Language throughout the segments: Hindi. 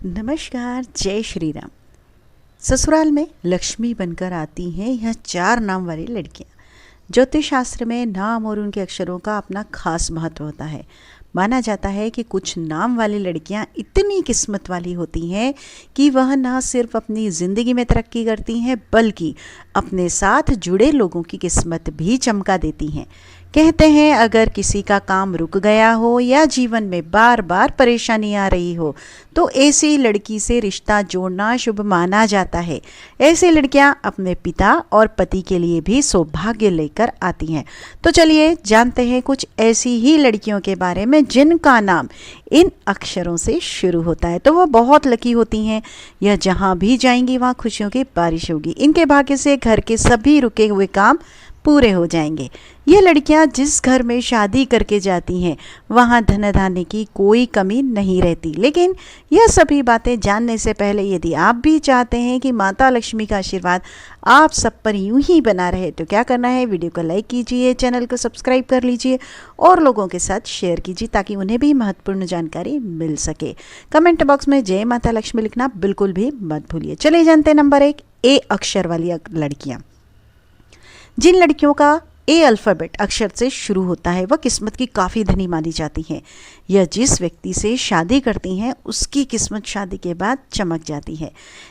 नमस्कार, जय श्री राम। ससुराल में लक्ष्मी बनकर आती हैं यह 4 नाम वाली लड़कियां। ज्योतिष शास्त्र में नाम और उनके अक्षरों का अपना खास महत्व होता है। माना जाता है कि कुछ नाम वाली लड़कियां इतनी किस्मत वाली होती हैं कि वह न सिर्फ अपनी ज़िंदगी में तरक्की करती हैं बल्कि अपने साथ जुड़े लोगों की किस्मत भी चमका देती हैं। कहते हैं अगर किसी का काम रुक गया हो या जीवन में बार बार परेशानी आ रही हो तो ऐसी लड़की से रिश्ता जोड़ना शुभ माना जाता है। ऐसी लड़कियां अपने पिता और पति के लिए भी सौभाग्य लेकर आती हैं। तो चलिए जानते हैं कुछ ऐसी ही लड़कियों के बारे में जिनका नाम इन अक्षरों से शुरू होता है। तो वह बहुत लकी होती हैं। यह जहां भी जाएंगी वहां खुशियों की बारिश होगी। इनके भाग्य से घर के सभी रुके हुए काम पूरे हो जाएंगे। ये लड़कियां जिस घर में शादी करके जाती हैं वहां धन धान्य की कोई कमी नहीं रहती। लेकिन यह सभी बातें जानने से पहले यदि आप भी चाहते हैं कि माता लक्ष्मी का आशीर्वाद आप सब पर यूं ही बना रहे तो क्या करना है, वीडियो को लाइक कीजिए, चैनल को सब्सक्राइब कर लीजिए और लोगों के साथ शेयर कीजिए ताकि उन्हें भी महत्वपूर्ण जानकारी मिल सके। कमेंट बॉक्स में जय माता लक्ष्मी लिखना बिल्कुल भी मत भूलिए। चलिए जानते हैं नंबर 1, ए अक्षर वाली लड़कियां। जिन लड़कियों का ए अल्फ़ाबेट अक्षर से शुरू होता है वह किस्मत की काफ़ी धनी मानी जाती हैं। यह जिस व्यक्ति से शादी करती हैं उसकी किस्मत शादी के बाद चमक जाती है।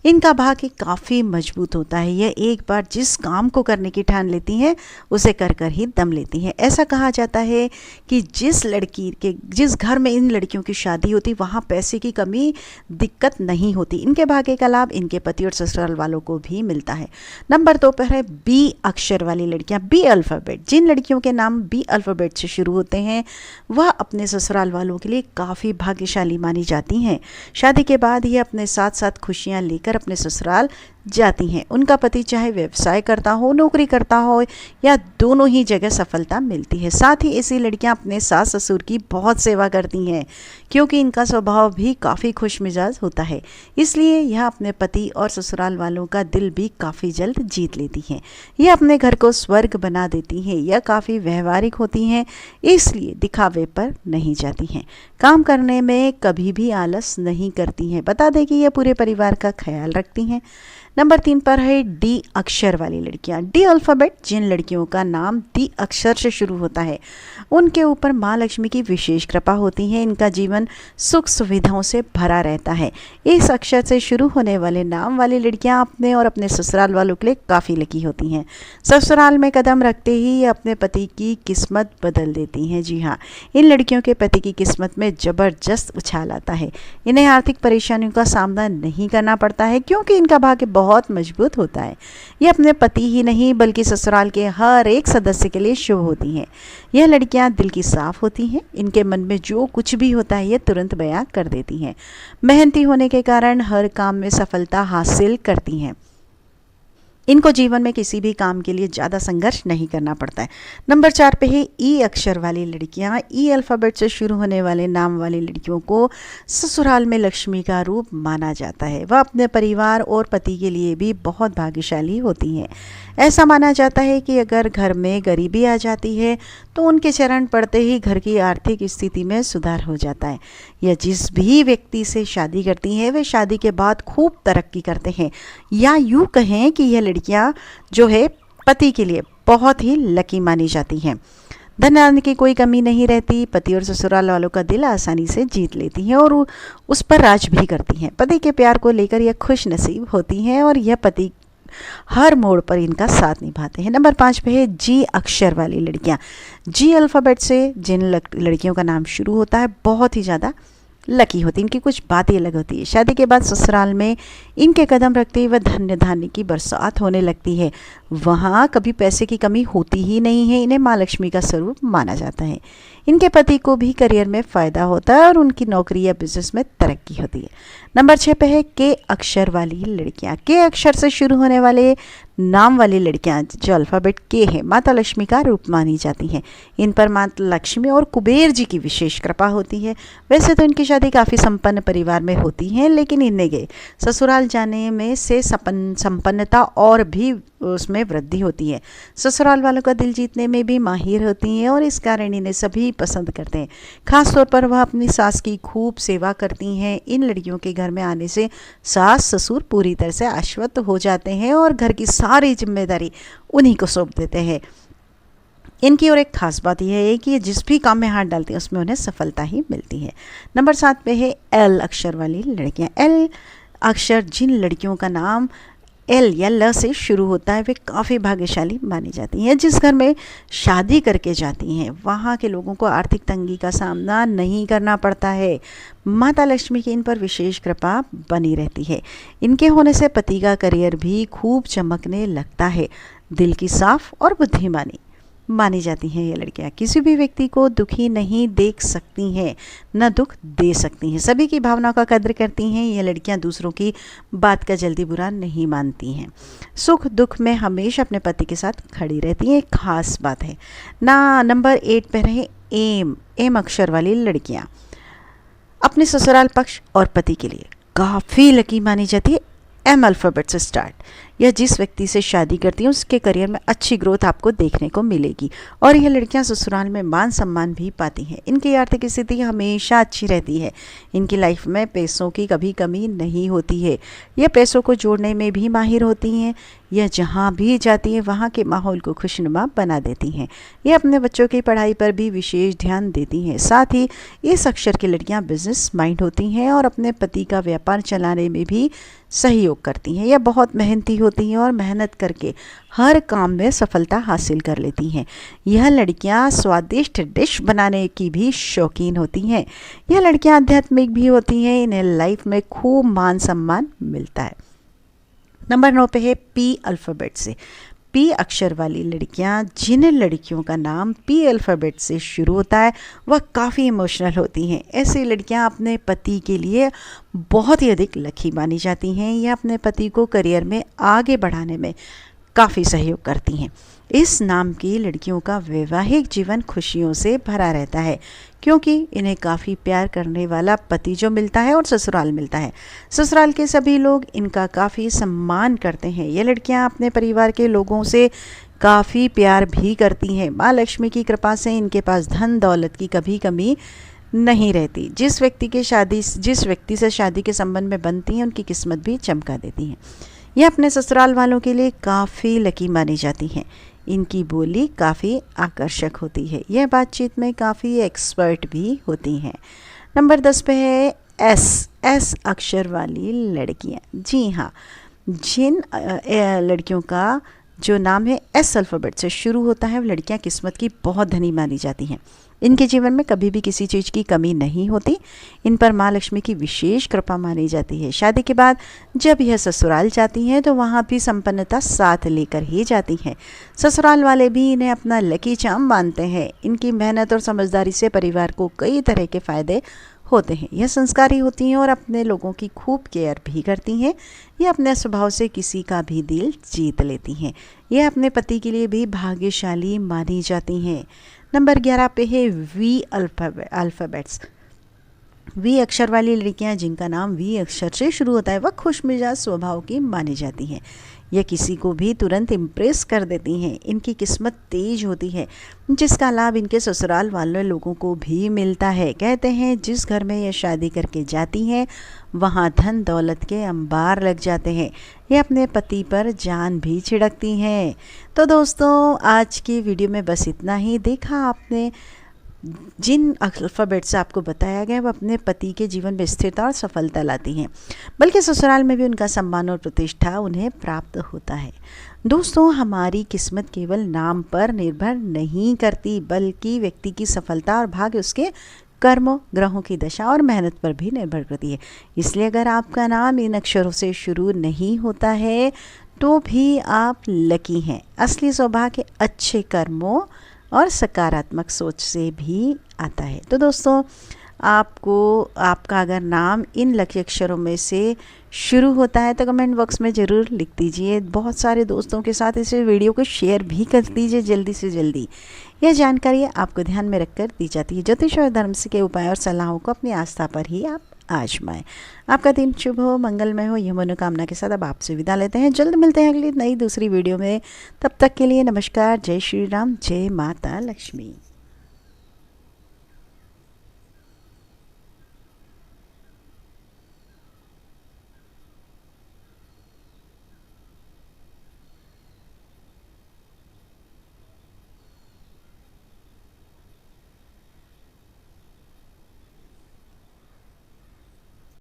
इनका भाग्य काफ़ी मजबूत होता है। यह एक बार जिस काम को करने की ठान लेती हैं उसे कर कर ही दम लेती हैं। ऐसा कहा जाता है कि जिस घर में इन लड़कियों की शादी होती वहाँ पैसे की कमी दिक्कत नहीं होती। इनके भाग्य का लाभ इनके पति और ससुराल वालों को भी मिलता है। नंबर 2 पर है बी अक्षर वाली लड़कियाँ। B alphabet. जिन लड़कियों के नाम बी अल्फ़ाबेट से शुरू होते हैं वह अपने ससुराल वालों के लिए काफ़ी भाग्यशाली मानी जाती हैं। शादी के बाद ये अपने साथ साथ खुशियां लेकर अपने ससुराल जाती हैं। उनका पति चाहे व्यवसाय करता हो, नौकरी करता हो या दोनों ही जगह सफलता मिलती है। साथ ही ऐसी लड़कियां अपने सास ससुर की बहुत सेवा करती हैं क्योंकि इनका स्वभाव भी काफ़ी खुश मिजाज होता है। इसलिए यह अपने पति और ससुराल वालों का दिल भी काफ़ी जल्द जीत लेती हैं। यह अपने घर को स्वर्ग बना देती हैं। यह काफ़ी व्यवहारिक होती हैं, इसलिए दिखावे पर नहीं जाती हैं। काम करने में कभी भी आलस नहीं करती हैं। बता दें कि यह पूरे परिवार का ख्याल रखती हैं। नंबर 3 पर है डी अक्षर वाली लड़कियां। D alphabet. जिन लड़कियों का नाम डी अक्षर से शुरू होता है उनके ऊपर माँ लक्ष्मी की विशेष कृपा होती है। इनका जीवन सुख सुविधाओं से भरा रहता है। इस अक्षर से शुरू होने वाले नाम वाली लड़कियां अपने और अपने ससुराल वालों के लिए काफ़ी लकी होती हैं। ससुराल में कदम रखते ही ये अपने पति की किस्मत बदल देती हैं। जी हाँ, इन लड़कियों के पति की किस्मत में ज़बरदस्त उछाल आता है। इन्हें आर्थिक परेशानियों का सामना नहीं करना पड़ता है क्योंकि इनका भाग्य बहुत मजबूत होता है। ये अपने पति ही नहीं बल्कि ससुराल के हर एक सदस्य के लिए शुभ होती हैं। यह लड़कियां दिल की साफ होती हैं। इनके मन में जो कुछ भी होता है ये तुरंत बयां कर देती हैं। मेहनती होने के कारण हर काम में सफलता हासिल करती हैं। इनको जीवन में किसी भी काम के लिए ज़्यादा संघर्ष नहीं करना पड़ता है। नंबर 4 पे है ई अक्षर वाली लड़कियां। ई अल्फ़ाबेट से शुरू होने वाले नाम वाली लड़कियों को ससुराल में लक्ष्मी का रूप माना जाता है। वह अपने परिवार और पति के लिए भी बहुत भाग्यशाली होती हैं। ऐसा माना जाता है कि अगर घर में गरीबी आ जाती है तो उनके चरण पड़ते ही घर की आर्थिक स्थिति में सुधार हो जाता है। यह जिस भी व्यक्ति से शादी करती हैं वे शादी के बाद खूब तरक्की करते हैं, या यूँ कहें कि यह लड़कियां जो है पति के लिए बहुत ही लकी मानी जाती हैं। धन आने की कोई कमी नहीं रहती। पति और ससुराल वालों का दिल आसानी से जीत लेती हैं और उस पर राज भी करती हैं। पति के प्यार को लेकर यह खुश नसीब होती हैं और यह पति हर मोड़ पर इनका साथ निभाते हैं। नंबर 5 पे है जी अक्षर वाली लड़कियां। जी अल्फ़ाबेट से जिन लड़कियों का नाम शुरू होता है बहुत ही ज़्यादा लकी होती। इनकी कुछ बातें अलग होती है। शादी के बाद ससुराल में इनके कदम रखते ही वह धन्य धान्य की बरसात होने लगती है। वहाँ कभी पैसे की कमी होती ही नहीं है। इन्हें माँ लक्ष्मी का स्वरूप माना जाता है। इनके पति को भी करियर में फ़ायदा होता है और उनकी नौकरी या बिजनेस में तरक्की होती है। नंबर 6 पे है के अक्षर वाली लड़कियाँ। के अक्षर से शुरू होने वाले नाम वाली लड़कियाँ जो अल्फ़ाबेट के हैं माता लक्ष्मी का रूप मानी जाती हैं। इन पर माता लक्ष्मी और कुबेर जी की विशेष कृपा होती है। वैसे तो इनकी शादी काफ़ी संपन्न परिवार में होती है लेकिन इन्हें गए ससुराल ससुराल जाने में से संपन्नता और भी उसमें वृद्धि होती है। ससुराल वालों का दिल जीतने में भी माहिर होती हैं और इस कारण इन्हें सभी पसंद करते हैं। खास तौर पर वह अपनी सास की खूब सेवा करती हैं। इन लड़कियों के घर में आने से सास ससुर पूरी तरह से आश्वस्त हो जाते हैं और घर की सारी जिम्मेदारी उन्हीं को सौंप देते हैं। इनकी और एक खास बात यह है कि जिस भी काम में हाथ डालती हैं उसमें उन्हें सफलता ही मिलती है। नंबर 7 पे है एल अक्षर वाली लड़कियां। एल अक्षर जिन लड़कियों का नाम एल या ल से शुरू होता है वे काफ़ी भाग्यशाली मानी जाती हैं। जिस घर में शादी करके जाती हैं वहाँ के लोगों को आर्थिक तंगी का सामना नहीं करना पड़ता है। माता लक्ष्मी की इन पर विशेष कृपा बनी रहती है। इनके होने से पति का करियर भी खूब चमकने लगता है। दिल की साफ और बुद्धिमानी मानी जाती हैं ये लड़कियां। किसी भी व्यक्ति को दुखी नहीं देख सकती हैं, न दुख दे सकती हैं। सभी की भावनाओं का कद्र करती हैं ये लड़कियां। दूसरों की बात का जल्दी बुरा नहीं मानती हैं। सुख दुख में हमेशा अपने पति के साथ खड़ी रहती हैं, एक खास बात है ना। नंबर 8 पे रहे एम अक्षर वाली लड़कियां। अपने ससुराल पक्ष और पति के लिए काफ़ी लकी मानी जाती है। एम अल्फ़ाबेट से स्टार्ट। यह जिस व्यक्ति से शादी करती हैं उसके करियर में अच्छी ग्रोथ आपको देखने को मिलेगी और यह लड़कियां ससुराल में मान सम्मान भी पाती हैं। इनकी आर्थिक स्थिति हमेशा अच्छी रहती है। इनकी लाइफ में पैसों की कभी कमी नहीं होती है। यह पैसों को जोड़ने में भी माहिर होती हैं। यह जहाँ भी जाती हैं वहाँ के माहौल को खुशनुमा बना देती हैं। यह अपने बच्चों की पढ़ाई पर भी विशेष ध्यान देती हैं। साथ ही इस अक्षर की लड़कियाँ बिजनेस माइंड होती हैं और अपने पति का व्यापार चलाने में भी सहयोग करती हैं। यह बहुत मेहनती होती हैं और मेहनत करके हर काम में सफलता हासिल कर लेती हैं। यह लड़कियां स्वादिष्ट डिश बनाने की भी शौकीन होती हैं। यह लड़कियां आध्यात्मिक भी होती हैं। इन्हें लाइफ में खूब मान सम्मान मिलता है। नंबर 9 पे है पी अल्फ़ाबेट से। पी अक्षर वाली लड़कियां, जिन लड़कियों का नाम पी अल्फ़ाबेट से शुरू होता है वह काफ़ी इमोशनल होती हैं। ऐसी लड़कियां अपने पति के लिए बहुत ही अधिक लकी मानी जाती हैं। यह अपने पति को करियर में आगे बढ़ाने में काफ़ी सहयोग करती हैं। इस नाम की लड़कियों का वैवाहिक जीवन खुशियों से भरा रहता है क्योंकि इन्हें काफ़ी प्यार करने वाला पति जो मिलता है और ससुराल मिलता है। ससुराल के सभी लोग इनका काफ़ी सम्मान करते हैं। ये लड़कियां अपने परिवार के लोगों से काफ़ी प्यार भी करती हैं। माँ लक्ष्मी की कृपा से इनके पास धन दौलत की कभी कमी नहीं रहती। जिस व्यक्ति से शादी के संबंध में बनती हैं उनकी किस्मत भी चमका देती हैं। ये अपने ससुराल वालों के लिए काफ़ी लकी मानी जाती हैं। इनकी बोली काफ़ी आकर्षक होती है। यह बातचीत में काफ़ी एक्सपर्ट भी होती हैं। नंबर 10 पे है एस अक्षर वाली लड़कियां। जी हाँ, जिन लड़कियों का जो नाम है एस अल्फ़ाबेट से शुरू होता है वो लड़कियां किस्मत की बहुत धनी मानी जाती हैं। इनके जीवन में कभी भी किसी चीज़ की कमी नहीं होती। इन पर माँ लक्ष्मी की विशेष कृपा मानी जाती है। शादी के बाद जब यह ससुराल जाती हैं तो वहाँ भी संपन्नता साथ लेकर ही जाती हैं। ससुराल वाले भी इन्हें अपना लकी चार्म मानते हैं। इनकी मेहनत और समझदारी से परिवार को कई तरह के फ़ायदे होते हैं। यह संस्कारी होती हैं और अपने लोगों की खूब केयर भी करती हैं। यह अपने स्वभाव से किसी का भी दिल जीत लेती हैं। यह अपने पति के लिए भी भाग्यशाली मानी जाती हैं। नंबर 11 पे है वी अल्फ़ाबेट्स। वी अक्षर वाली लड़कियां, जिनका नाम वी अक्षर से शुरू होता है, वह खुशमिजाज स्वभाव की मानी जाती हैं। यह किसी को भी तुरंत इम्प्रेस कर देती हैं। इनकी किस्मत तेज होती है जिसका लाभ इनके ससुराल वाले लोगों को भी मिलता है। कहते हैं जिस घर में ये शादी करके जाती हैं वहाँ धन दौलत के अंबार लग जाते हैं। ये अपने पति पर जान भी छिड़कती हैं। तो दोस्तों, आज की वीडियो में बस इतना ही। देखा आपने, जिन अल्फ़ाबेट से आपको बताया गया वह अपने पति के जीवन में स्थिरता और सफलता लाती हैं, बल्कि ससुराल में भी उनका सम्मान और प्रतिष्ठा उन्हें प्राप्त होता है। दोस्तों, हमारी किस्मत केवल नाम पर निर्भर नहीं करती, बल्कि व्यक्ति की सफलता और भाग्य उसके कर्मों, ग्रहों की दशा और मेहनत पर भी निर्भर करती है। इसलिए अगर आपका नाम इन अक्षरों से शुरू नहीं होता है तो भी आप लकी हैं। असली सौभाग्य अच्छे कर्मों और सकारात्मक सोच से भी आता है। तो दोस्तों, आपका अगर नाम इन लकी अक्षरों में से शुरू होता है तो कमेंट बॉक्स में ज़रूर लिख दीजिए। बहुत सारे दोस्तों के साथ इस वीडियो को शेयर भी कर दीजिए जल्दी से जल्दी। यह जानकारी आपको ध्यान में रखकर दी जाती है। ज्योतिष और धर्म के उपाय और सलाहों को अपनी आस्था पर ही आप आजमाएं। आपका दिन शुभ हो, मंगलमय हो, यह मनोकामना के साथ अब आपसे विदा लेते हैं। जल्द मिलते हैं अगली नई दूसरी वीडियो में। तब तक के लिए नमस्कार। जय श्री राम, जय माता लक्ष्मी।